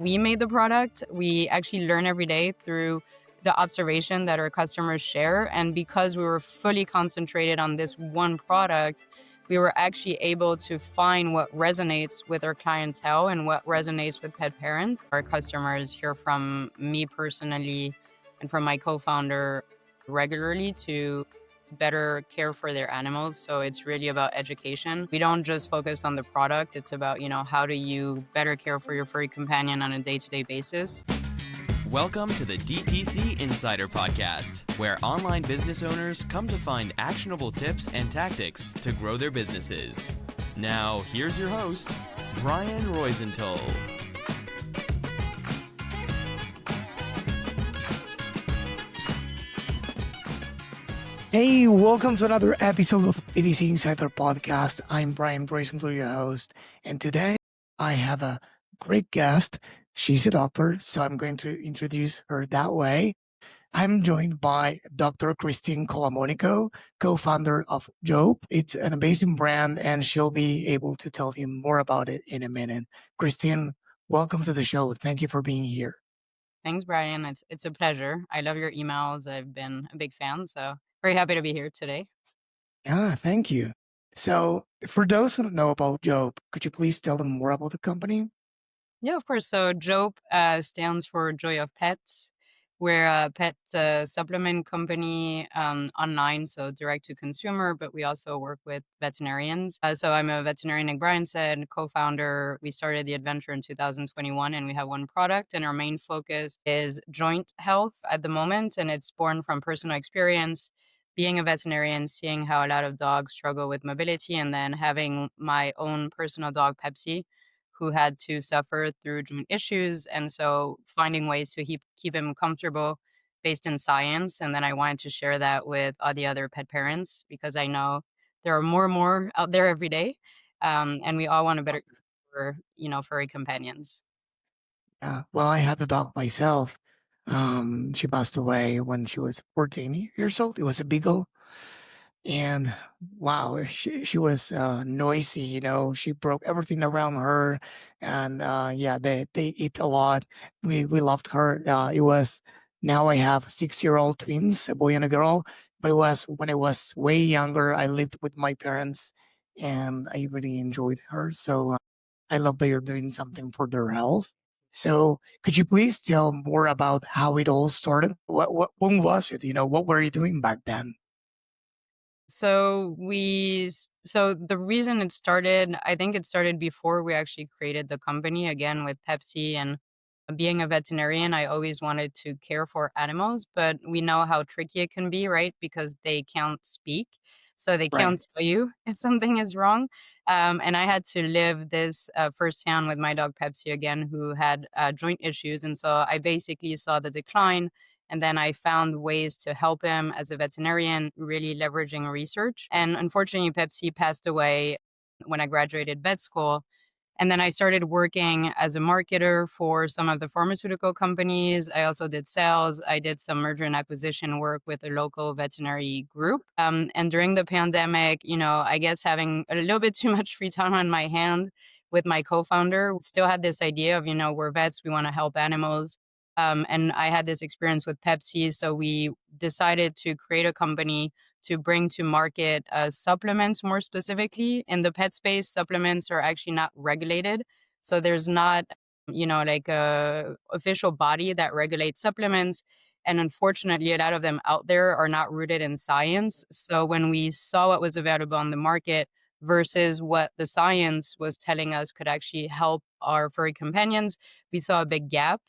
we made the product. We actually learn every day through the observation that our customers share. And because we were fully concentrated on this one product, we were actually able to find what resonates with our clientele and what resonates with pet parents. Our customers hear from me personally and from my co-founder regularly to better care for their animals. So it's really about education. We don't just focus on the product. It's about, how do you better care for your furry companion on a day-to-day basis. Welcome to the DTC Insider podcast, where online business owners come to find actionable tips and tactics to grow their businesses. Now, here's your host, Brian Roisentul. Hey, welcome to another episode of DTC Insider podcast. I'm Brian Roisentul, your host, and today I have a great guest. She's a doctor, so I'm going to introduce her that way. I'm joined by Dr. Christine Colamonico, co-founder of Jope. It's an amazing brand, and she'll be able to tell you more about it in a minute. Christine, welcome to the show. Thank you for being here. Thanks, Brian. It's a pleasure. I love your emails. I've been a big fan, so very happy to be here today. Yeah, thank you. So for those who don't know about Jope, could you please tell them more about the company? Yeah, of course. So Jope stands for Joy of Pets. We're a pet supplement company online, so direct to consumer, but we also work with veterinarians. So I'm a veterinarian, like Brian said, co-founder. We started the adventure in 2021 and we have one product, and our main focus is joint health at the moment. And it's born from personal experience, being a veterinarian, seeing how a lot of dogs struggle with mobility, and then having my own personal dog, Pepsi, who had to suffer through joint issues. And so finding ways to keep him comfortable based in science. And then I wanted to share that with all the other pet parents because I know there are more and more out there every day. And we all want a better for, furry companions. Yeah. Well, I had the dog myself. She passed away when she was 14 years old. It was a beagle. And wow, she was noisy, she broke everything around her. And yeah, they eat a lot. We loved her. Now I have 6-year-old twins, a boy and a girl. But it was when I was way younger, I lived with my parents and I really enjoyed her. So I love that you're doing something for their health. So could you please tell more about how it all started? When was it? What were you doing back then? So the reason it started, I think it started before we actually created the company, again with Pepsi. And being a veterinarian, I always wanted to care for animals, but we know how tricky it can be, right? Because they can't speak. So they Right. can't tell you if something is wrong. And I had to live this firsthand with my dog Pepsi again, who had joint issues. And so I basically saw the decline. And then I found ways to help him as a veterinarian, really leveraging research. And unfortunately, Pepsi passed away when I graduated vet school. And then I started working as a marketer for some of the pharmaceutical companies. I also did sales. I did some merger and acquisition work with a local veterinary group. And during the pandemic, I guess having a little bit too much free time on my hand with my co-founder, still had this idea of, we're vets, we want to help animals. And I had this experience with Pepsi. So we decided to create a company to bring to market supplements more specifically. In the pet space, supplements are actually not regulated. So there's not, like a official body that regulates supplements. And unfortunately, a lot of them out there are not rooted in science. So when we saw what was available on the market versus what the science was telling us could actually help our furry companions, we saw a big gap.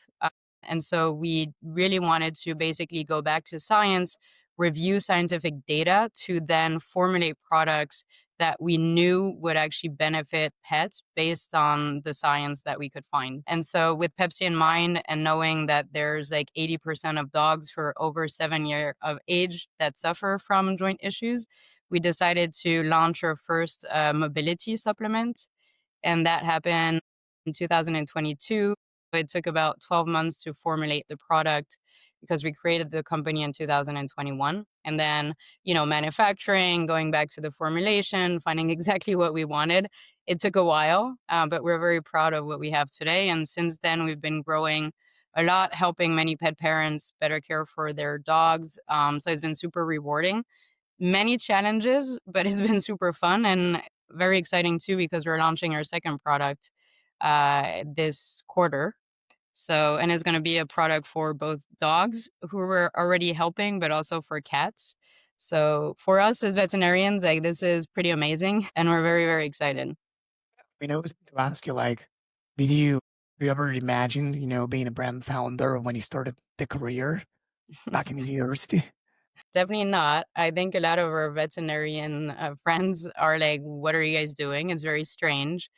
And so we really wanted to basically go back to science, review scientific data to then formulate products that we knew would actually benefit pets based on the science that we could find. And so with Pepsi in mind and knowing that there's like 80% of dogs for over 7 years of age that suffer from joint issues, we decided to launch our first mobility supplement. And that happened in 2022. It took about 12 months to formulate the product because we created the company in 2021. And then, manufacturing, going back to the formulation, finding exactly what we wanted. it took a while, but we're very proud of what we have today. And since then, we've been growing a lot, helping many pet parents better care for their dogs. So it's been super rewarding. Many challenges, but it's been super fun and very exciting too because we're launching our second product this quarter. So, and it's going to be a product for both dogs who we're already helping, but also for cats. So, for us as veterinarians, like this is pretty amazing, and we're very, very excited. I was going to ask you, like, did you ever imagine, being a brand founder when you started the career back in the university? Definitely not. I think a lot of our veterinarian friends are like, "What are you guys doing?" It's very strange.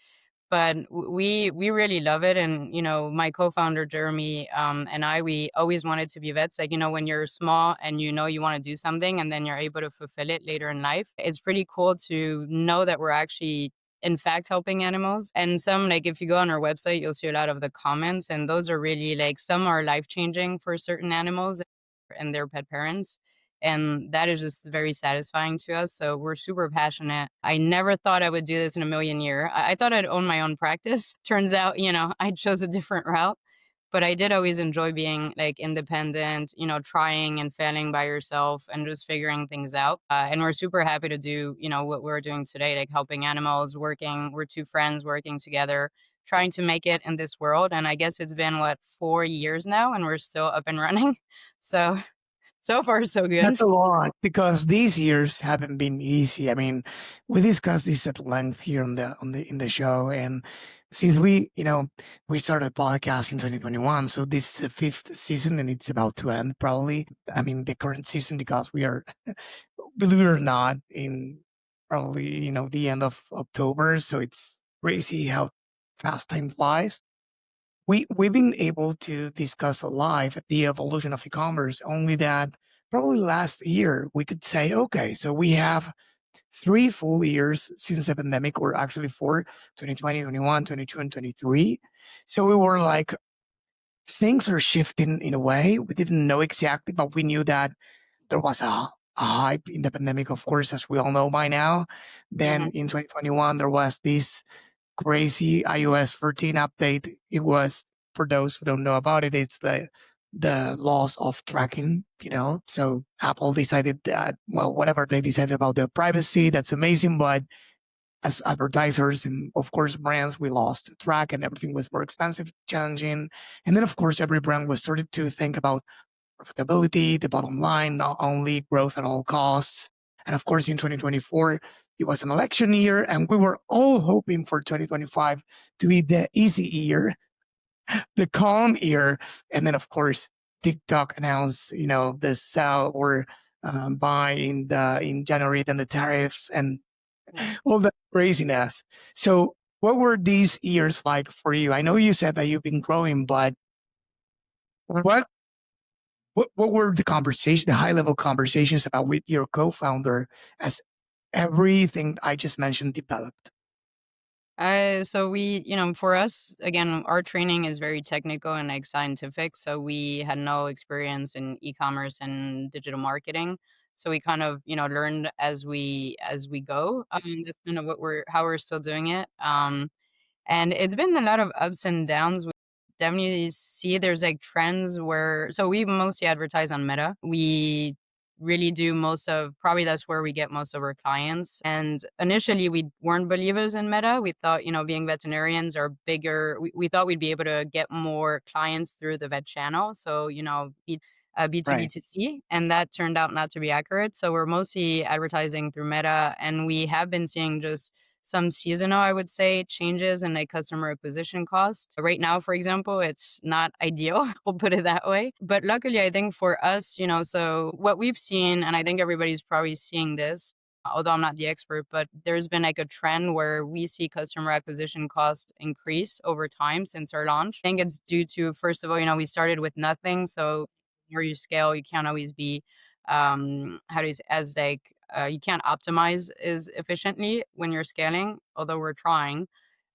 But we really love it, and, my co-founder, Jeremy, and we always wanted to be vets. Like, when you're small and you wanna do something and then you're able to fulfill it later in life, it's pretty cool to know that we're actually, in fact, helping animals. And some like, if you go on our website, you'll see a lot of the comments, and those are really like some are life-changing for certain animals and their pet parents. And that is just very satisfying to us. So we're super passionate. I never thought I would do this in a million years. I thought I'd own my own practice. Turns out, I chose a different route. But I did always enjoy being like independent, trying and failing by yourself and just figuring things out. And we're super happy to do, what we're doing today, like helping animals, working. We're two friends working together, trying to make it in this world. And I guess it's been what, 4 years now, and we're still up and running. So so far so good. That's a lot because these years haven't been easy. I mean, we discussed this at length here in the show, and since we started podcast in 2021, so this is the fifth season, and it's about to end probably. I mean, the current season because we are, believe it or not, in probably the end of October, so it's crazy how fast time flies. We've been able to discuss live the evolution of e-commerce, only that probably last year we could say, okay, so we have 3 full years since the pandemic, or actually four, 2020, 21, 22, and 23. So we were like, things are shifting in a way. We didn't know exactly, but we knew that there was a hype in the pandemic, of course, as we all know by now. Then Mhm. in 2021, there was this crazy iOS 13 update. It was, for those who don't know about it, it's the loss of tracking, So Apple decided that, well, whatever they decided about the privacy, that's amazing. But as advertisers and of course brands, we lost track and everything was more expensive, challenging. And then of course every brand was started to think about profitability, the bottom line, not only growth at all costs. And of course, in 2024, it was an election year, and we were all hoping for 2025 to be the easy year, the calm year. And then, of course, TikTok announced, the sell or buy in January, then the tariffs and all that craziness. So, what were these years like for you? I know you said that you've been growing, but what what were the conversation, the high level conversations about with your co-founder as everything I just mentioned developed? So we, for us, again, our training is very technical and like scientific. So we had no experience in e-commerce and digital marketing. So we kind of, learned as we go. That's kind of how we're still doing it. And it's been a lot of ups and downs. We definitely see there's like trends where so we mostly advertise on Meta. We really do most of probably that's where we get most of our clients. And initially we weren't believers in Meta. We thought, being veterinarians are bigger. We thought we'd be able to get more clients through the vet channel. So, Right. B2B2C, and that turned out not to be accurate. So we're mostly advertising through Meta, and we have been seeing just some seasonal, I would say, changes in like customer acquisition costs. Right now, for example, it's not ideal. We'll put it that way. But luckily, I think for us, so what we've seen, and I think everybody's probably seeing this, although I'm not the expert, but there's been like a trend where we see customer acquisition costs increase over time since our launch. I think it's due to, first of all, we started with nothing. So where you scale, you can't always be how do you say, as like you can't optimize as efficiently when you're scaling, although we're trying.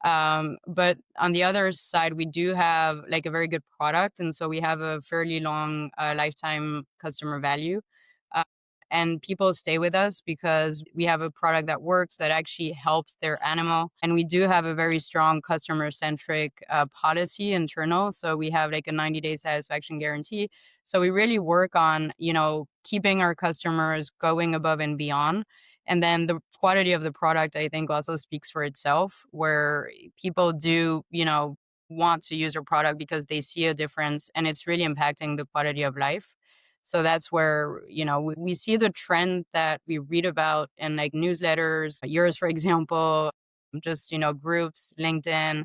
But on the other side, we do have like a very good product, and so we have a fairly long lifetime customer value. Uh, And people stay with us because we have a product that works, that actually helps their animal. And we do have a very strong customer centric policy internal. So we have like a 90-day satisfaction guarantee. So we really work on, keeping our customers going above and beyond. And then the quality of the product, I think, also speaks for itself, where people do, want to use our product because they see a difference and it's really impacting the quality of life. So that's where, we see the trend that we read about in like newsletters, yours, for example, just, groups, LinkedIn.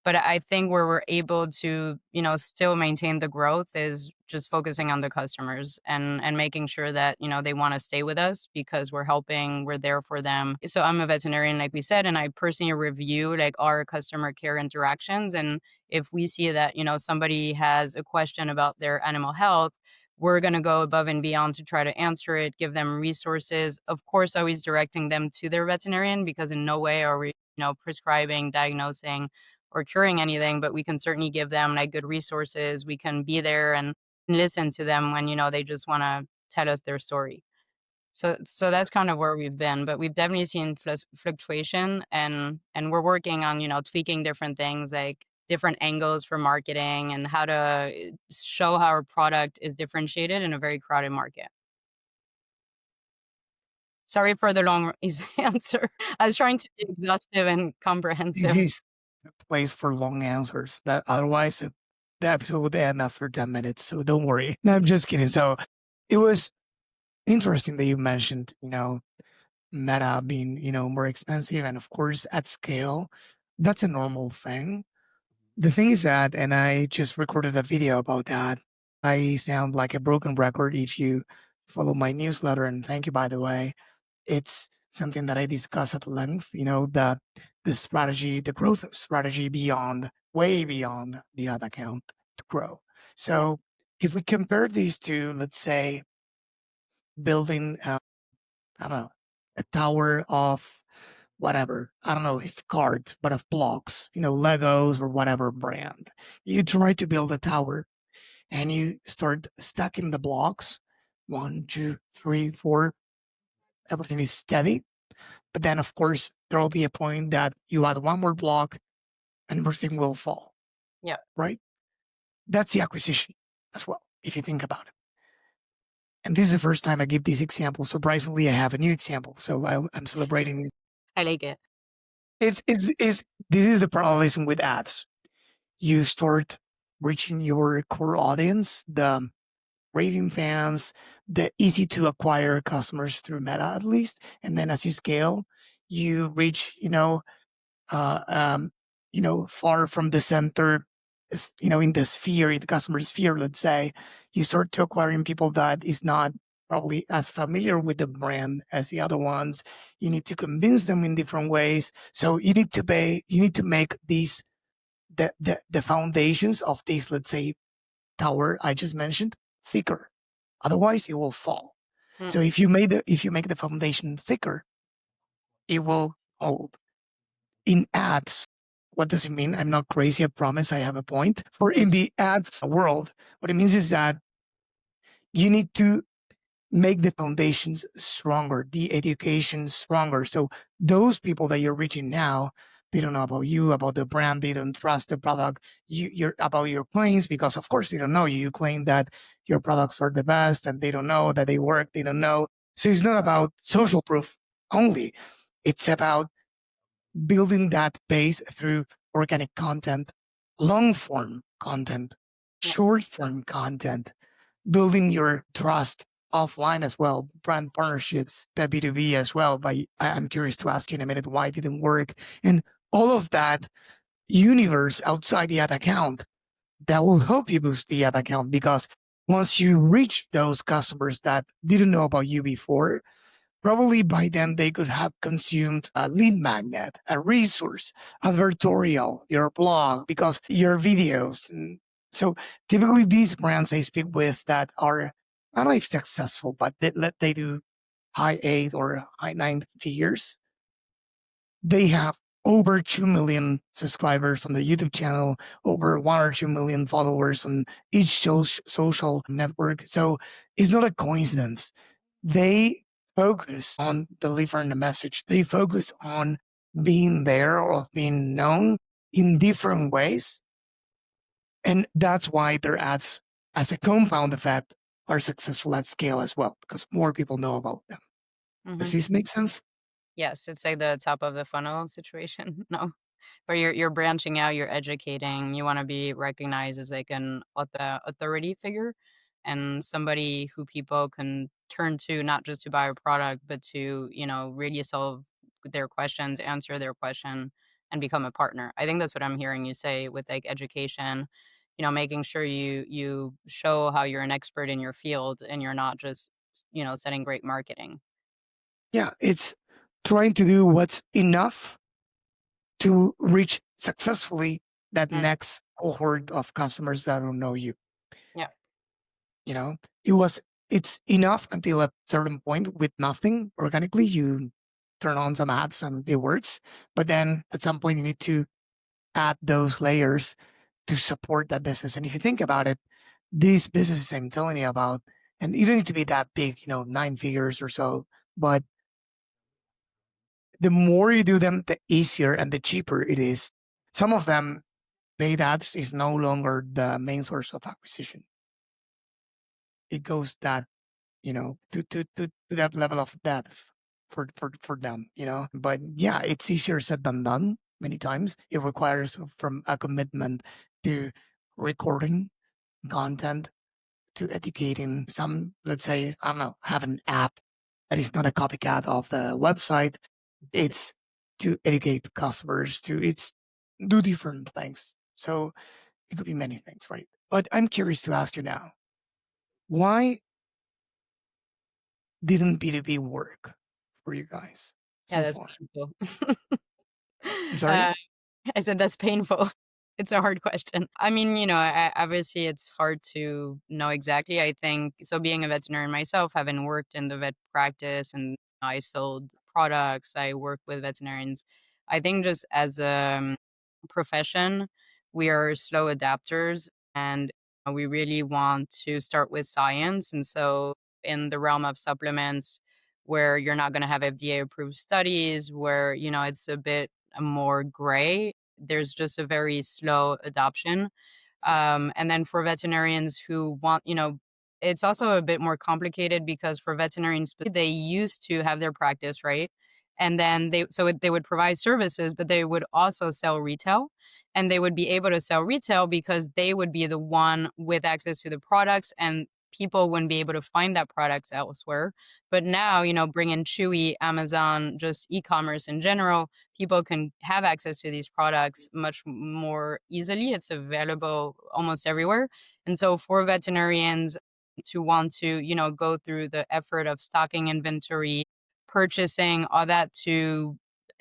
But I think where we're able to, still maintain the growth is just focusing on the customers and making sure that, they want to stay with us because we're helping, we're there for them. So I'm a veterinarian, like we said, and I personally review like our customer care interactions. And if we see that, somebody has a question about their animal health, we're going to go above and beyond to try to answer it, give them resources. Of course, always directing them to their veterinarian because in no way are we, prescribing, diagnosing, or curing anything, but we can certainly give them like good resources. We can be there and listen to them when, they just want to tell us their story. So that's kind of where we've been, but we've definitely seen fluctuation and we're working on, tweaking different things like different angles for marketing and how to show how our product is differentiated in a very crowded market. Sorry for the long answer. I was trying to be exhaustive and This comprehensive. is a place for long answers. That otherwise the episode would end after 10 minutes. So don't worry. No, I'm just kidding. So it was interesting that you mentioned, Meta being, more expensive and of course at scale. That's a normal thing. The thing is that, and I just recorded a video about that. I sound like a broken record if you follow my newsletter, and thank you, by the way. It's something that I discuss at length, the strategy, the growth strategy beyond, way beyond the ad account to grow. So if we compare these to, let's say, building, I don't know, a tower of whatever, I don't know if cards, but of blocks, Legos or whatever brand. You try to build a tower and you start stacking the blocks, 1, 2, 3, 4, everything is steady. But then, of course, there will be a point that you add one more block and everything will fall. Yeah. Right? That's the acquisition as well, if you think about it. And this is the first time I give this example. Surprisingly, I have a new example. So I'm celebrating. I like it. This is the parallelism with ads. You start reaching your core audience, the raving fans, the easy to acquire customers through Meta at least. And then as you scale, you reach, far from the center, in the sphere, in the customer sphere, let's say, you start to acquiring people that is not probably as familiar with the brand as the other ones. You need to convince them in different ways. So you need to make these, the foundations of this, let's say, tower I just mentioned, thicker. Otherwise it will fall. So if you make the foundation thicker, it will hold. In ads, what does it mean? I'm not crazy, I promise I have a point. For in the ads world, what it means is that you need to make the foundations stronger, the education stronger. So those people that you're reaching now, they don't know about you, about the brand, they don't trust the product, you're about your claims, because of course they don't know you. You claim that your products are the best and they don't know that they work, they don't know. So it's not about social proof only. It's about building that base through organic content, long form content, short form content, building your trust offline as well, brand partnerships, the B2B as well. But I'm curious to ask you in a minute why it didn't work. And all of that universe outside the ad account that will help you boost the ad account, because once you reach those customers that didn't know about you before, probably by then they could have consumed a lead magnet, a resource, advertorial, your blog, because your videos. And so typically these brands I speak with that are, I don't know if successful, but they do high 8 or high 9 figures. They have over 2 million subscribers on the YouTube channel, over 1 or 2 million followers on each social network. So it's not a coincidence. they focus on delivering a message. They focus on being there or of being known in different ways. And that's why their ads, as a compound effect, are successful at scale as well, because more people know about them. Does Mhm. this make sense? Yes, it's like the top of the funnel situation. No. Where you're branching out, you're educating, you wanna be recognized as, like, an authority figure and somebody who people can turn to not just to buy a product, but to, really solve their questions, answer their question, and become a partner. I think that's what I'm hearing you say with, like, education, making sure you show how you're an expert in your field and you're not just, setting great marketing. Yeah, it's trying to do what's enough to reach successfully that Mm, next cohort of customers that don't know you. yeah, You know, it was it's enough until a certain point with nothing organically. You turn on some ads and it works. But then at some point you need to add those layers to support that business. And if you think about it, these businesses I'm telling you about, and you don't need to be that big, 9 figures or so, but the more you do them, the easier and the cheaper it is. Some of them, paid ads is no longer the main source of acquisition. It goes that, to that level of depth for them, But yeah, it's easier said than done many times. It requires from a commitment to recording content, to educating some, let's say, I don't know, have an app that is not a copycat of the website. It's to educate customers, to it's do different things. So it could be many things, right? But I'm curious to ask you now, why didn't B2B work for you guys yeah, so that's far? painful. I'm Uh sorry? I said that's painful. It's a hard question. I mean, obviously it's hard to know exactly. I think so being a veterinarian myself, having worked in the vet practice and I sold products, I work with veterinarians. I think just as a profession, we are slow adapters and we really want to start with science. And so in the realm of supplements where you're not going to have FDA approved studies, where, it's a bit more gray. There's just a very slow adoption. And then for veterinarians who want, it's also a bit more complicated because for veterinarians, they used to have their practice, right? And then they would provide services, but they would also sell retail. And they would be able to sell retail because they would be the one with access to the products and people wouldn't be able to find that products elsewhere. But now, bring in Chewy, Amazon, just e-commerce in general, people can have access to these products much more easily. It's available almost everywhere. And so for veterinarians to want to, go through the effort of stocking inventory, purchasing, all that to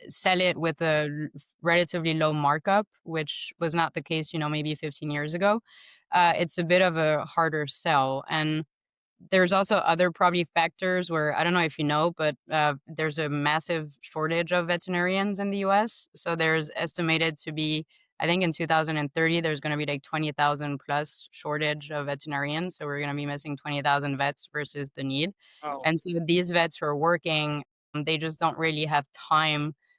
sell it with a relatively low markup, which was not the case, maybe 15 years ago. It's a bit of a harder sell. And there's also other probably factors where I don't know if you know, but there's a massive shortage of veterinarians in the US. So there's estimated to be, I think in 2030, there's going to be like 20,000 plus shortage of veterinarians. So we're going to be missing 20,000 vets versus the need. Oh, And so these vets who are working, they just don't really have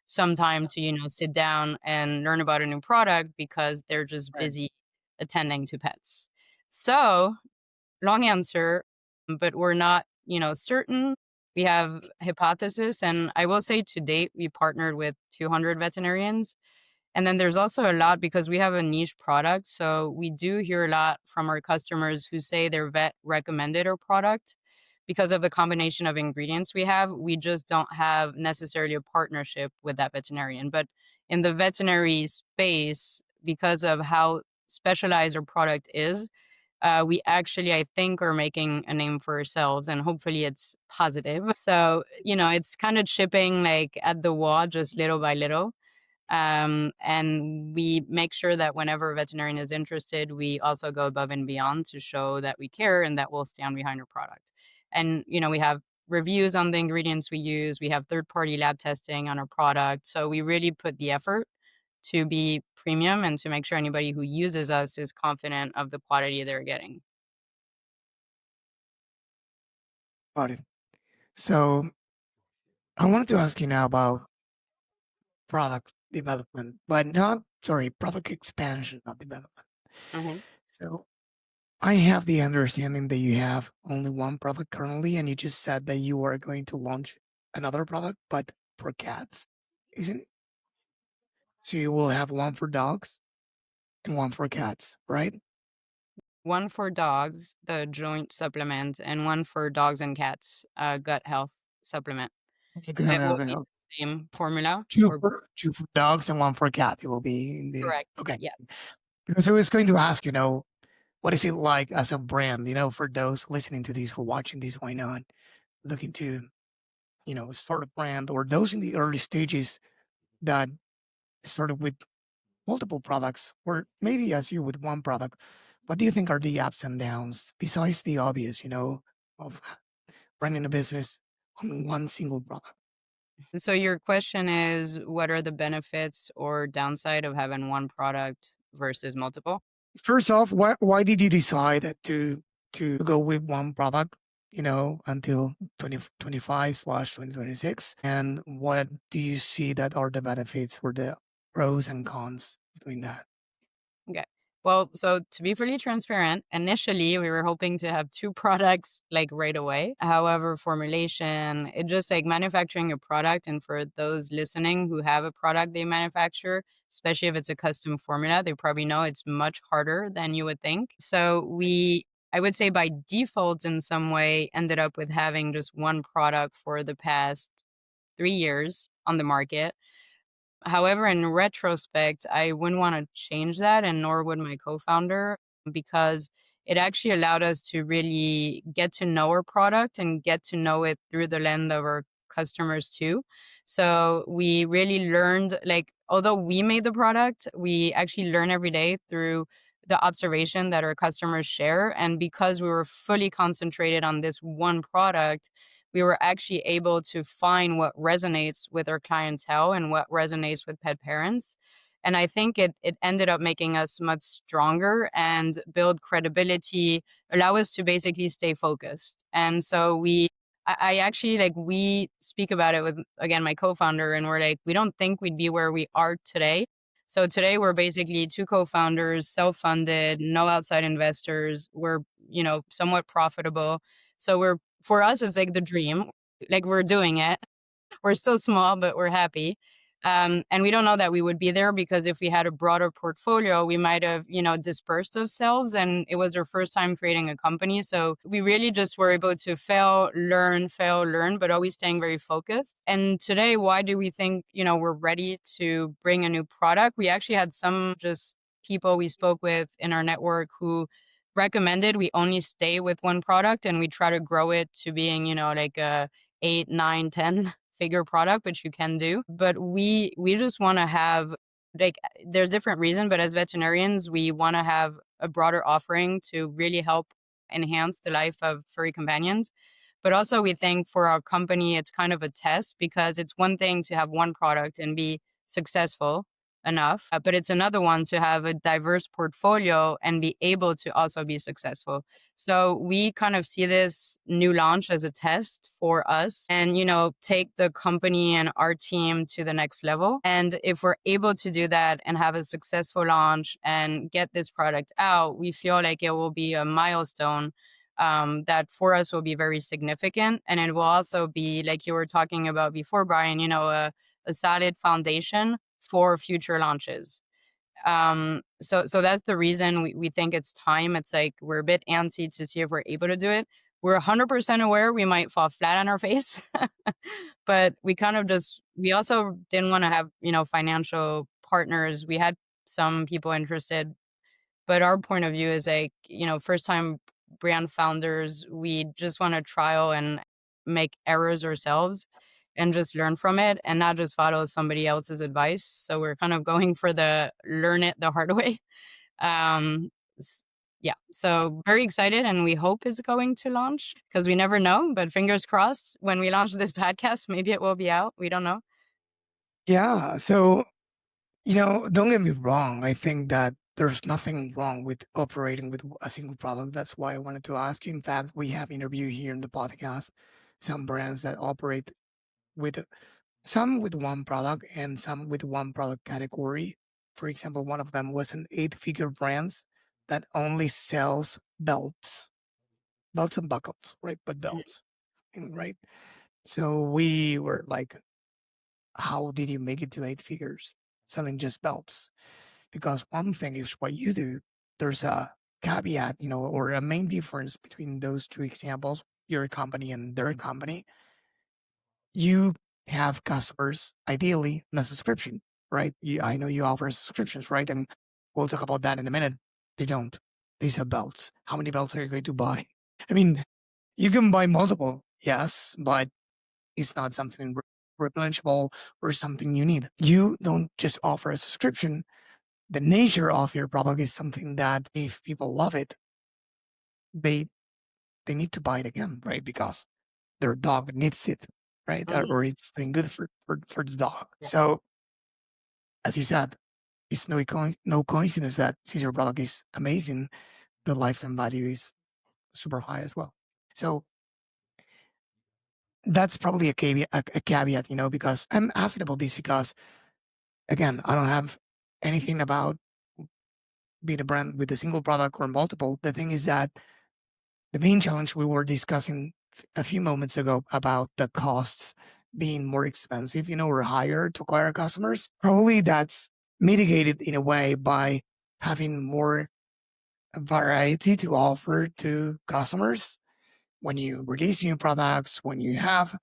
some time to, sit down and learn about a new product because they're just right. busy attending to pets. So long answer, but we're not, certain. We have hypothesis, and I will say to date, we partnered with 200 veterinarians. And then there's also a lot because we have a niche product. So we do hear a lot from our customers who say their vet recommended our product because of the combination of ingredients we have. We just don't have necessarily a partnership with that veterinarian. But in the veterinary space, because of how specialized our product is, we actually, I think, are making a name for ourselves and hopefully it's positive. So, it's kind of chipping like at the wall just little by little. And we make sure that whenever a veterinarian is interested, we also go above and beyond to show that we care and that we'll stand behind our product. And, we have reviews on the ingredients we use, we have third party lab testing on our product. So we really put the effort to be premium and to make sure anybody who uses us is confident of the quality they're getting. Got it. So I wanted to ask you now about product development, but not, sorry, product expansion, not development. Hmm. So I have the understanding that you have only one product currently, and you just said that you are going to launch another product, but for cats, isn't it? So you will have one for dogs and one for cats, right? One for dogs, the joint supplement, and one for dogs and cats, gut health supplement. Okay, So it will be okay. the same formula Two for for two for dogs and one for a cat. It will be in the correct. okay. Yeah. Because I was going to ask, what is it like as a brand? For those listening to this or watching this, why not looking to start a brand, or those in the early stages that started with multiple products, or maybe as you with one product. What do you think are the ups and downs besides the obvious, of running a business on one single product? So your question is, what are the benefits or downside of having one product versus multiple? First off, why did you decide to go with one product, until 2025/2026? And what do you see that are the benefits or the pros and cons between that? Okay. Well, so to be fully transparent, initially we were hoping to have two products like right away. However, formulation, it just like manufacturing a product, and for those listening who have a product they manufacture, especially if it's a custom formula, they probably know it's much harder than you would think. So I would say by default in some way ended up with having just one product for the past 3 years on the market. However, in retrospect, I wouldn't wanna change that, and nor would my co-founder, because it actually allowed us to really get to know our product and get to know it through the lens of our customers too. So we really learned, like, although we made the product, we actually learn every day through the observation that our customers share, and because we were fully concentrated on this one product, we were actually able to find what resonates with our clientele and what resonates with pet parents. And I think it ended up making us much stronger and build credibility, allow us to basically stay focused. And so I actually like we speak about it with again my co-founder, and we're like, we don't think we'd be where we are today. So today we're basically two co-founders, self-funded, no outside investors. We're, somewhat profitable. So we're for us, it's like the dream. Like, we're doing it. We're still small, but we're happy. And we don't know that we would be there because if we had a broader portfolio, we might have, dispersed ourselves. And it was our first time creating a company. So we really just were able to fail, learn, but always staying very focused. And today, why do we think, we're ready to bring a new product? We actually had some just people we spoke with in our network who recommended we only stay with one product and we try to grow it to being, like a 8, 9, 10 figure product, which you can do. But we just want to have like there's different reasons, but as veterinarians, we want to have a broader offering to really help enhance the life of furry companions. But also we think for our company, it's kind of a test because it's one thing to have one product and be successful enough, but it's another one to have a diverse portfolio and be able to also be successful. So we kind of see this new launch as a test for us and, take the company and our team to the next level. And if we're able to do that and have a successful launch and get this product out, we feel like it will be a milestone that for us will be very significant. And it will also be, like you were talking about before, Brian, a solid foundation for future launches. So that's the reason we think it's time. It's like we're a bit antsy to see if we're able to do it. We're 100% aware we might fall flat on our face, but we also didn't want to have, financial partners. We had some people interested, but our point of view is like, first time brand founders, we just want to trial and make errors ourselves and just learn from it and not just follow somebody else's advice. So we're kind of going for the learn it the hard way. Um, s- yeah, so very excited, and we hope it's going to launch because we never know. But fingers crossed, when we launch this podcast, maybe it will be out. We don't know. Yeah. So, don't get me wrong. I think that there's nothing wrong with operating with a single product. That's why I wanted to ask you. In fact, we have interview here in the podcast some brands that operate with some with one product and some with one product category. For example, one of them was an 8-figure brand that only sells belts and buckles, right? But belts, right? So we were like, how did you make it to 8 figures selling just belts? Because one thing is what you do. There's a caveat, or a main difference between those two examples, your company and their company. You have customers ideally on a subscription, right? I know you offer subscriptions, right? And we'll talk about that in a minute. They don't. They sell belts. How many belts are you going to buy? I mean, you can buy multiple, yes, but it's not something replenishable or something you need. You don't just offer a subscription. The nature of your product is something that if people love it, they they need to buy it again, right? Because their dog needs it, right? Mhm. Or it's been good for the dog. Yeah. So as you said, it's no coincidence that since your product is amazing, the lifetime value is super high as well. So that's probably a caveat, because I'm asking about this because again, I don't have anything about being a brand with a single product or multiple. The thing is that the main challenge we were discussing a few moments ago about the costs being more expensive, or higher to acquire customers, probably that's mitigated in a way by having more variety to offer to customers when you release new products, when you have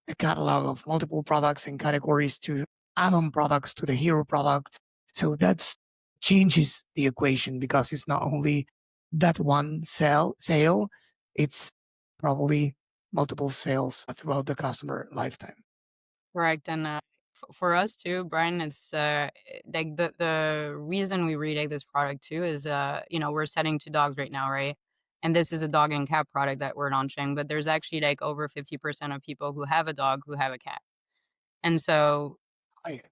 a catalog of multiple products and categories to add-on products to the hero product. So that's changes the equation because it's not only that one sale, it's probably multiple sales throughout the customer lifetime. Correct, and, for us too, Brian, it's, like, the reason we really like this product too is, we're setting to dogs right now, right? And this is a dog and cat product that we're launching, but there's actually, like, over 50% of people who have a dog who have a cat. And so I,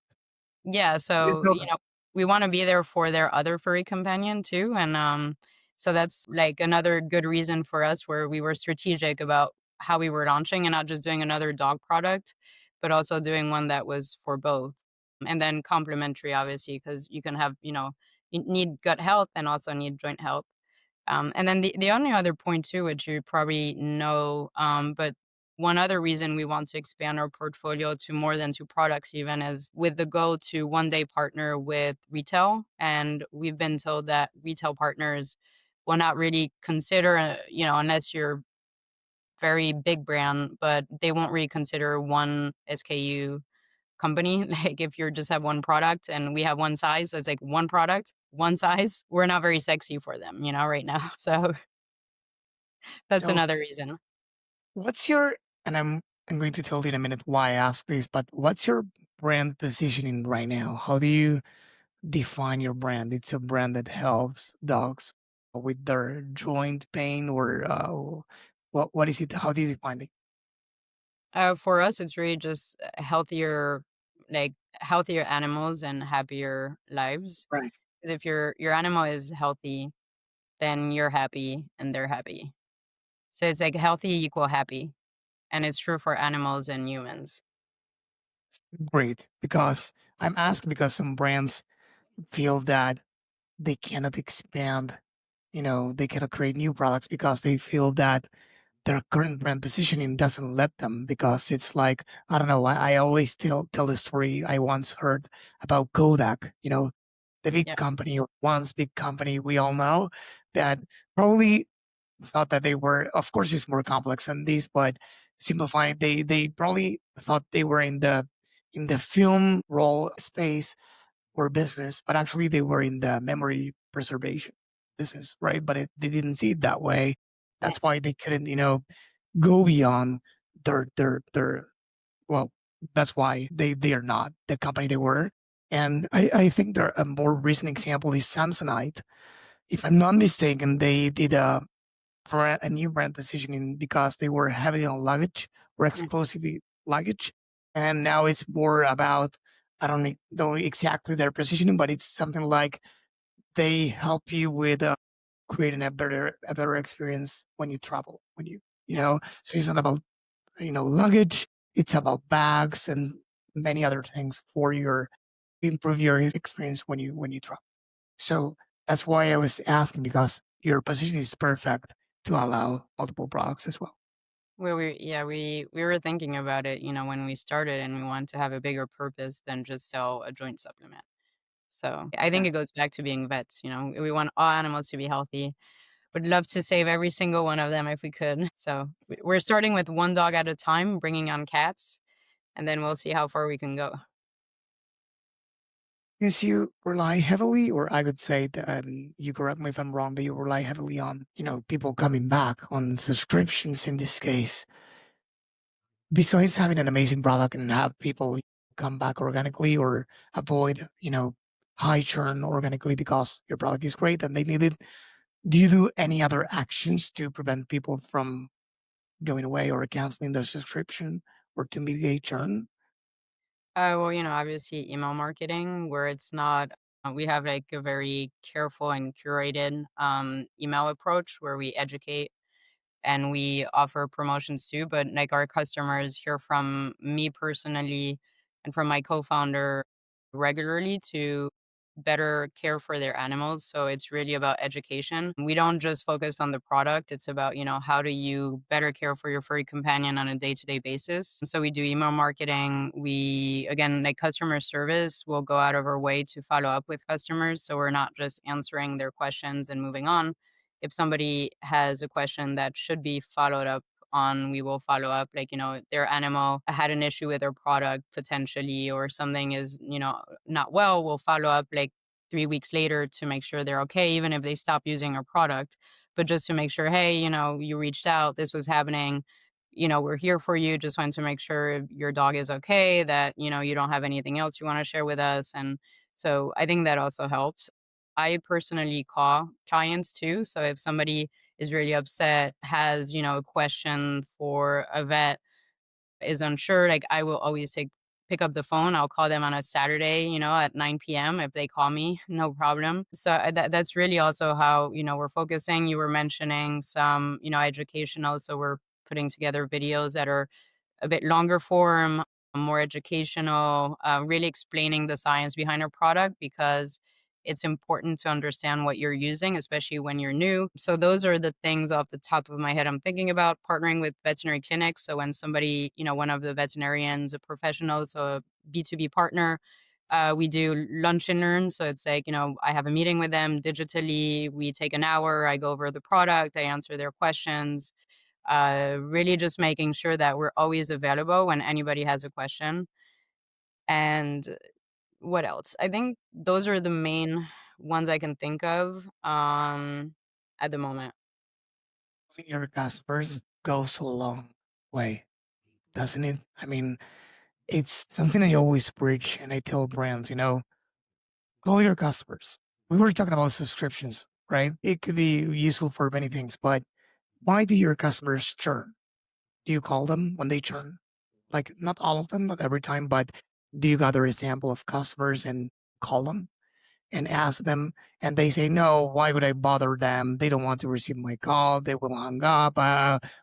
yeah, Please so, go ahead. we wanna be there for their other furry companion too, and, so that's, like, another good reason for us where we were strategic about how we were launching and not just doing another dog product, but also doing one that was for both. And then complementary, obviously, because you can have, you need gut health and also need joint health. And then the only other point too, which you probably know, but one other reason we want to expand our portfolio to more than 2 products even is with the goal to one day partner with retail, and we've been told that retail partners will not really consider, unless you're very big brand, but they won't really consider one SKU company. Like, if you just have one product and we have one size, so it's like one product, one size, we're not very sexy for them, right now. So that's So another reason. what's your, and I'm going to tell you in a minute why I ask this, but what's your brand positioning right now? How do you define your brand? It's a brand that helps dogs with their joint pain, or what is it? How do you define it? For us, it's really just healthier animals and happier lives. Right. 'Cause if your animal is healthy, then you're happy and they're happy. So it's like healthy equal happy, and it's true for animals and humans. Great, because I'm asking because some brands feel that they cannot expand, they cannot create new products because they feel that their current brand positioning doesn't let them, because it's like, I don't know, I always tell the story I once heard about Kodak, the big Yeah. company, or once big company we all know, that probably thought that they were, of course it's more complex than this, but simplifying, they probably thought they were in the film roll space or business, but actually they were in the memory preservation business, right? But they didn't see it that way. Yeah. That's why they couldn't, go beyond their well, that's why they are not the company they were. And I think there a more recent example is Samsonite. If I'm not mistaken, they did a new brand positioning because they were heavy on luggage or Mm. exclusively luggage. And now it's more about, I don't know exactly their positioning, but it's something like they help you with creating a better experience when you travel, so it's not about luggage. It's about bags and many other things for your improve your experience when you travel. So that's why I was asking, because your position is perfect to allow multiple products as well. We were thinking about it, when we started, and we wanted to have a bigger purpose than just sell a joint supplement. So I think Yeah. it goes back to being vets. We want all animals to be healthy. Would love to save every single one of them if we could. So we're starting with one dog at a time, bringing on cats, and then we'll see how far we can go. Yes, you rely heavily, or I would say that, you correct me if I'm wrong, that you rely heavily on, people coming back on subscriptions in this case. Besides having an amazing product and have people come back organically, or avoid, high churn organically because your product is great and they need it. Do you do any other actions to prevent people from going away or canceling their subscription, or to mitigate churn? Well, obviously email marketing where it's not we have like a very careful and curated email approach where we educate and we offer promotions too, but like our customers hear from me personally and from my co-founder regularly to better care for their animals. So it's really about education. We don't just focus on the product. It's about, how do you better care for your furry companion on a day-to-day basis. So we do email marketing. We, again, like customer service, will go out of our way to follow up with customers. So we're not just answering their questions and moving on. If somebody has a question that should be followed up on, we will follow up. Like, their animal had an issue with their product potentially, or something is, not well, we'll follow up like 3 weeks later to make sure they're okay, even if they stop using our product. But just to make sure, hey, you reached out, this was happening, we're here for you. Just wanted to make sure your dog is okay, that, you don't have anything else you want to share with us. And so I think that also helps. I personally call clients too. So if somebody is really upset, has, a question for a vet, is unsure, like I will always pick up the phone. I'll call them on a Saturday, at 9 p.m. if they call me, no problem. So that's really also how, we're focusing. You were mentioning some, educational. So we're putting together videos that are a bit longer form, more educational, really explaining the science behind our product because it's important to understand what you're using, especially when you're new. So those are the things off the top of my head I'm thinking about. Partnering with veterinary clinics. So when somebody, one of the veterinarians, a professional, so a B2B partner, we do lunch and learn. So it's like, I have a meeting with them digitally. We take an hour. I go over the product. I answer their questions. Really just making sure that we're always available when anybody has a question. And what else? I think those are the main ones I can think of at the moment. Seeing your customers goes a long way, doesn't it? I mean, it's something I always preach and I tell brands, call your customers. We were talking about subscriptions, right? It could be useful for many things, but why do your customers churn? Do you call them when they churn? Like, not all of them, not every time, but do you gather a sample of customers and call them and ask them, and they say, no, why would I bother them? They don't want to receive my call. They will hang up,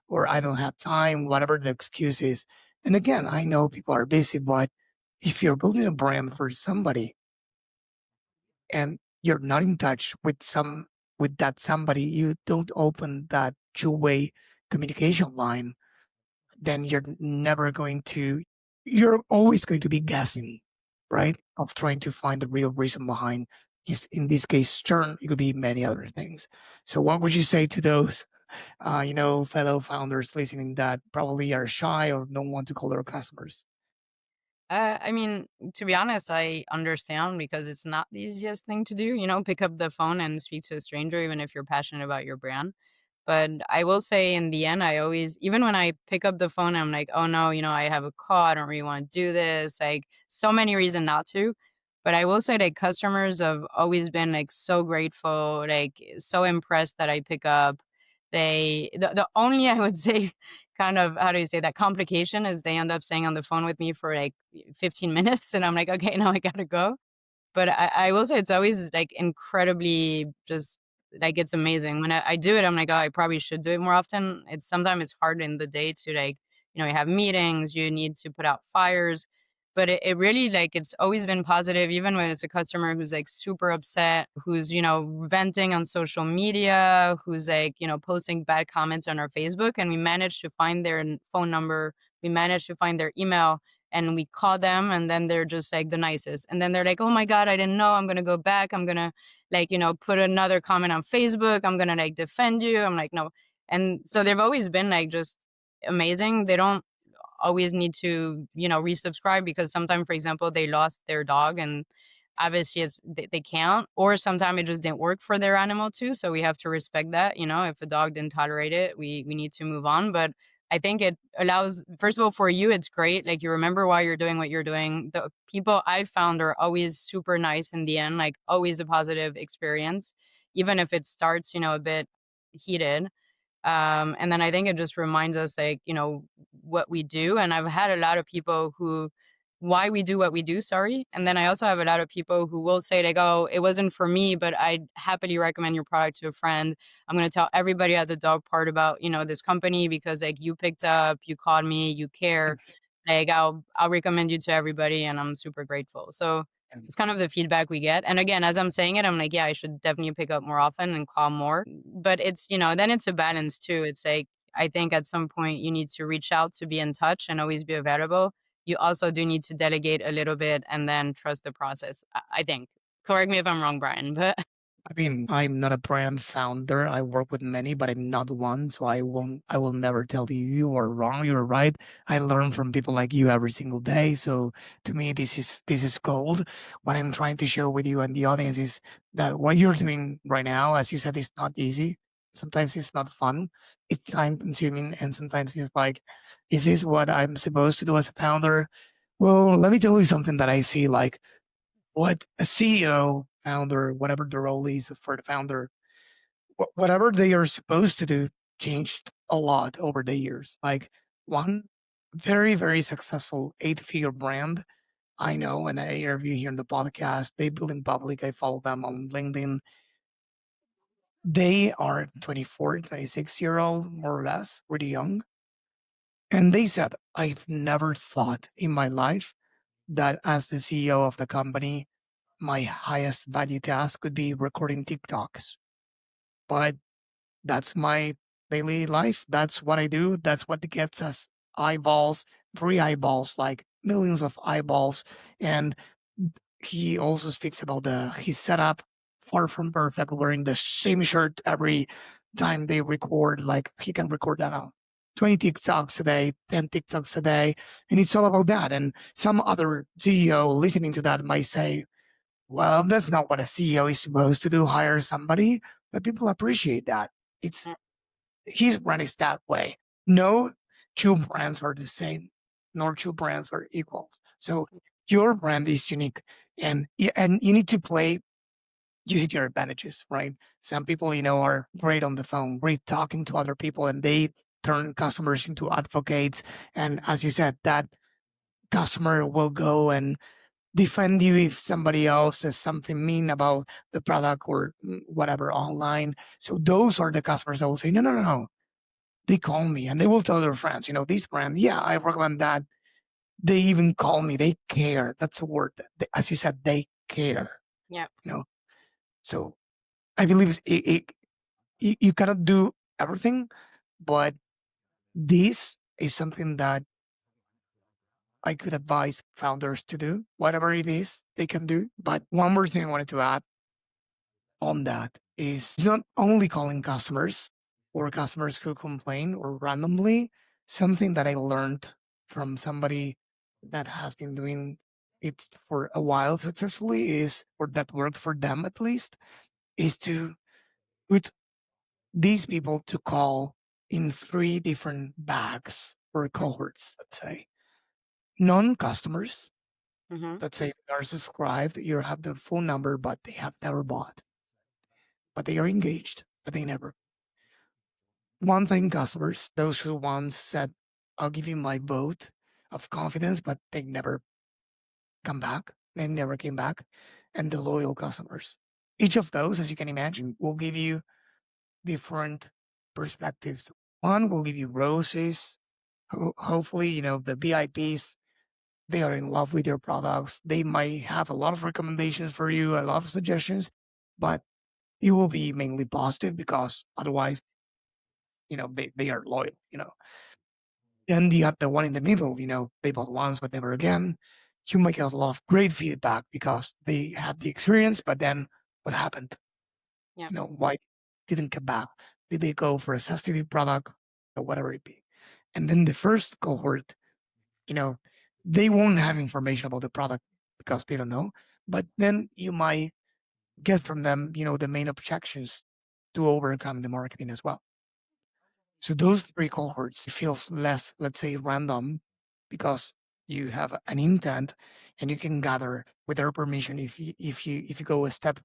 or I don't have time, whatever the excuse is. And again, I know people are busy, but if you're building a brand for somebody and you're not in touch with that somebody, you don't open that two-way communication line, then you're always going to be guessing, right? Of trying to find the real reason behind, in this case, churn. It could be many other things. So what would you say to those, fellow founders listening that probably are shy or don't want to call their customers? I mean, to be honest, I understand because it's not the easiest thing to do, pick up the phone and speak to a stranger, even if you're passionate about your brand. But I will say in the end, I always, even when I pick up the phone, I'm like, oh no, I have a call. I don't really want to do this. Like, so many reasons not to. But I will say that customers have always been like so grateful, like so impressed that I pick up. The only, I would say, kind of, how do you say that, complication is they end up staying on the phone with me for like 15 minutes. And I'm like, okay, now I gotta go. But I will say it's always, like, incredibly just like, it's amazing. When I do it, I'm like, "Oh, I probably should do it more often." It's sometimes it's hard in the day to, like, you have meetings, you need to put out fires. But it really, like, it's always been positive, even when it's a customer who's like super upset, who's, venting on social media, who's like, posting bad comments on our Facebook, and we managed to find their phone number, we managed to find their email, and we call them, and then they're just like the nicest. And then they're like, "Oh my God, I didn't know. I'm gonna go back. I'm gonna like, put another comment on Facebook. I'm gonna like defend you." I'm like, no. And so they've always been like just amazing. They don't always need to, resubscribe, because sometimes, for example, they lost their dog, and obviously they can't, or sometimes it just didn't work for their animal too. So we have to respect that. If a dog didn't tolerate it, we need to move on. But I think it allows, first of all, for you, it's great. Like, you remember why you're doing what you're doing. The people I've found are always super nice in the end, like always a positive experience, even if it starts, a bit heated. And then I think it just reminds us, like, what we do. And I've had a lot of people who, why we do what we do, sorry. And then I also have a lot of people who will say, like, "Oh, it wasn't for me, but I'd happily recommend your product to a friend. I'm going to tell everybody at the dog part about, this company, because like you picked up, you called me, you care. And, Like, I'll recommend you to everybody, and I'm super grateful." So and it's kind of the feedback we get. And again, as I'm saying it, I'm like, yeah, I should definitely pick up more often and call more. But it's, then it's a balance too. It's like, I think at some point you need to reach out to be in touch and always be available. You also do need to delegate a little bit and then trust the process, I think. Correct me if I'm wrong, Brian, but I mean, I'm not a brand founder. I work with many, but I'm not one. So I will never tell you you are wrong, you're right. I learn from people like you every single day. So to me, this is gold. What I'm trying to share with you and the audience is that what you're doing right now, as you said, is not easy. Sometimes it's not fun. It's time consuming. And sometimes it's like, is this what I'm supposed to do as a founder? Well, let me tell you something that I see, like what a CEO, founder, whatever the role is for the founder, whatever they are supposed to do changed a lot over the years. Like one very, very successful 8-figure brand I know, and I interview here in the podcast, they build in public. I follow them on LinkedIn. They are 24, 26-year old, more or less, pretty young. And they said, I've never thought in my life that as the CEO of the company, my highest value task could be recording TikToks. But that's my daily life. That's what I do. That's what gets us eyeballs, free eyeballs, like millions of eyeballs. And he also speaks about his setup, far from perfect, wearing the same shirt every time they record. Like he can record, I don't know, 20 TikToks a day, 10 TikToks a day. And it's all about that. And some other CEO listening to that might say, well, that's not what a CEO is supposed to do, hire somebody, but people appreciate that. It's mm, his brand is that way. No two brands are the same, nor two brands are equal. So your brand is unique, and you need to play using your advantages, right? Some people, are great on the phone, great talking to other people, and they turn customers into advocates. And as you said, that customer will go and defend you if somebody else says something mean about the product or whatever online. So those are the customers that will say, no, no, no, no. They call me and they will tell their friends, this brand, yeah, I recommend that. They even call me. They care. That's a word. As you said, they care. yeah. You know. So I believe you cannot do everything, but this is something that I could advise founders to do. Whatever it is, they can do. But one more thing I wanted to add on that is it's not only calling customers or customers who complain or randomly. Something that I learned from somebody that has been doing it for a while successfully is, or that worked for them at least, is to put these people to call in 3 different bags or cohorts, let's say. Non-customers, Hmm. let's say they are subscribed, you have the phone number, but they have never bought, but they are engaged, but they never. One-time customers, those who once said, I'll give you my vote of confidence, but they never come back. They never came back. And the loyal customers. Each of those, as you can imagine, will give you different perspectives. One will give you roses, Hopefully, the VIPs, they are in love with your products. They might have a lot of recommendations for you, a lot of suggestions, but it will be mainly positive because otherwise, they are loyal. And the one in the middle, they bought once but never again. You might get a lot of great feedback because they had the experience, but then what happened? Yeah. Why didn't come back? Did they go for a substitute product or whatever it be? And then the first cohort, you know, they won't have information about the product because they don't know. But then you might get from them, the main objections to overcome the marketing as well. So those three cohorts feels less, let's say, random because you have an intent and you can gather with their permission if you go a step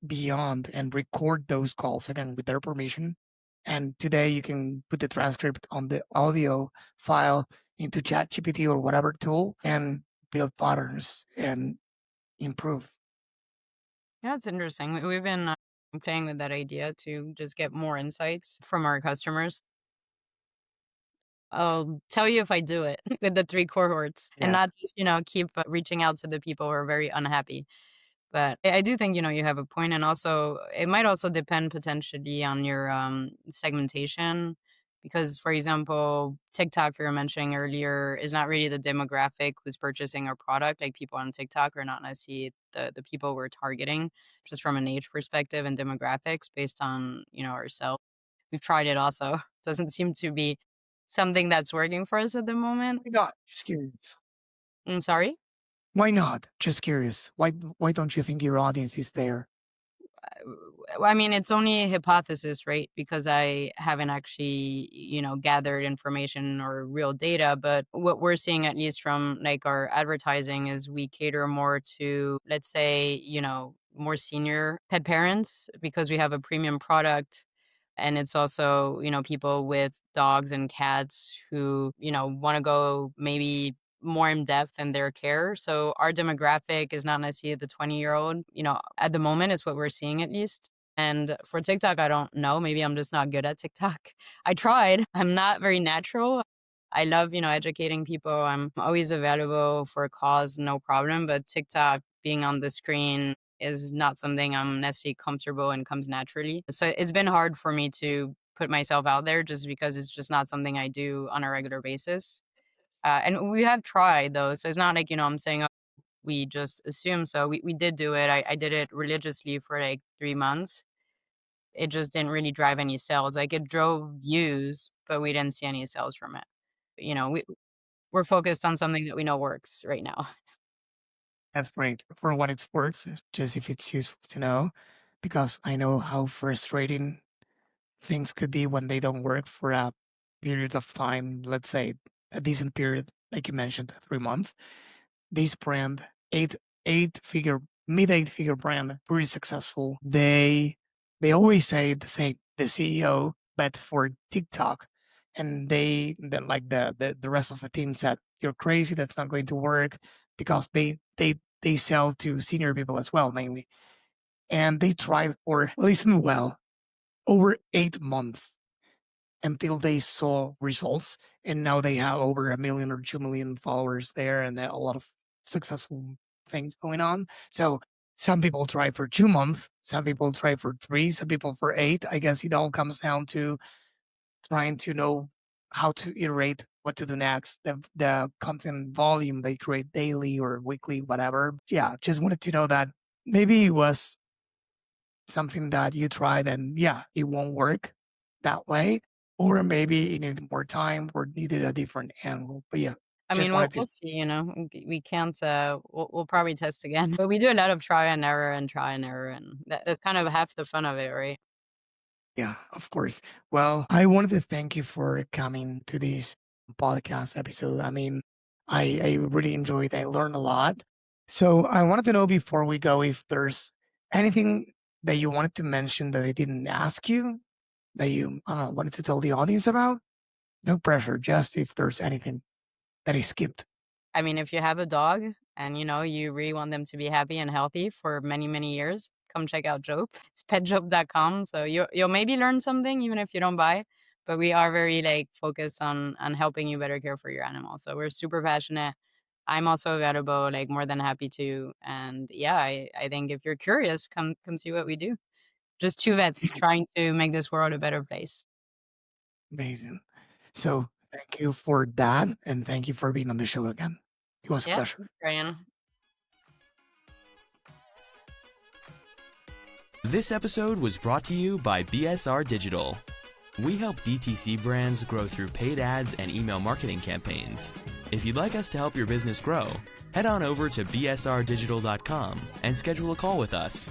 beyond and record those calls again with their permission. And today you can put the transcript on the audio file into ChatGPT or whatever tool and build patterns and improve. Yeah, it's interesting. We've been playing with that idea to just get more insights from our customers. I'll tell you if I do it with the 3 cohorts and Yeah. not just, keep reaching out to the people who are very unhappy. But I do think, you have a point, and also it might also depend potentially on your, segmentation because, for example, TikTok you were mentioning earlier is not really the demographic who's purchasing our product, like, people on TikTok are not necessarily the people we're targeting just from an age perspective and demographics based on, ourselves. We've tried it also. Doesn't seem to be something that's working for us at the moment. Why not? Just curious. I'm sorry? Why not? Just curious. Why don't you think your audience is there? I mean, it's only a hypothesis, right? Because I haven't actually, gathered information or real data. But what we're seeing, at least from like our advertising, is we cater more to, let's say, more senior pet parents because we have a premium product. And it's also, people with dogs and cats who, want to go maybe more in depth in their care. So our demographic is not necessarily the 20-year-old, at the moment is what we're seeing at least. And for TikTok, I don't know. Maybe I'm just not good at TikTok. I tried. I'm not very natural. I love, educating people. I'm always available for a cause, no problem. But TikTok being on the screen is not something I'm necessarily comfortable and comes naturally. So it's been hard for me to put myself out there just because it's just not something I do on a regular basis. And we have tried though. So it's not like, I'm saying, oh, we just assume so. We did do it. I did it religiously for like 3 months. It just didn't really drive any sales. Like it drove views, but we didn't see any sales from it. We're focused on something that we know works right now. That's great. For what it's worth, just if it's useful to know, because I know how frustrating things could be when they don't work for a period of time, let's say a decent period, like you mentioned, 3 months. This brand, eight figure, mid eight figure brand, pretty successful. They always say the same, the CEO, but for TikTok. And like the rest of the team said, you're crazy, that's not going to work because they sell to senior people as well, mainly. And they tried for, listen well, over 8 months until they saw results. And now they have over 1 million or 2 million followers there and a lot of successful things going on. So some people try for 2 months, some people try for three, some people for eight. I guess it all comes down to trying to know how to iterate what to do next, the content volume they create daily or weekly, whatever. Yeah, just wanted to know that maybe it was something that you tried and yeah, it won't work that way. Or maybe you needed more time or needed a different angle. But yeah, I just mean, wanted to, we'll see, we can't, we'll probably test again, but we do a lot of try and error, and that's kind of half the fun of it, right? yeah, of course. Well, I wanted to thank you for coming to this podcast episode. I mean, I really enjoyed, I learned a lot. So I wanted to know before we go if there's anything that you wanted to mention that I didn't ask you that you wanted to tell the audience about. No pressure, just if there's anything that I skipped. I mean, if you have a dog and, you really want them to be happy and healthy for many, many years, come check out Jope. It's petjope.com, so you'll maybe learn something even if you don't buy. but we are very like focused on helping you better care for your animal. So we're super passionate. I'm also available, like more than happy to. And yeah, I think if you're curious, come see what we do. Just two vets trying to make this world a better place. Amazing. So thank you for that, and thank you for being on the show again. It was a Yeah, pleasure. Brian. This episode was brought to you by BSR Digital. We help DTC brands grow through paid ads and email marketing campaigns. If you'd like us to help your business grow, head on over to bsrdigital.com and schedule a call with us.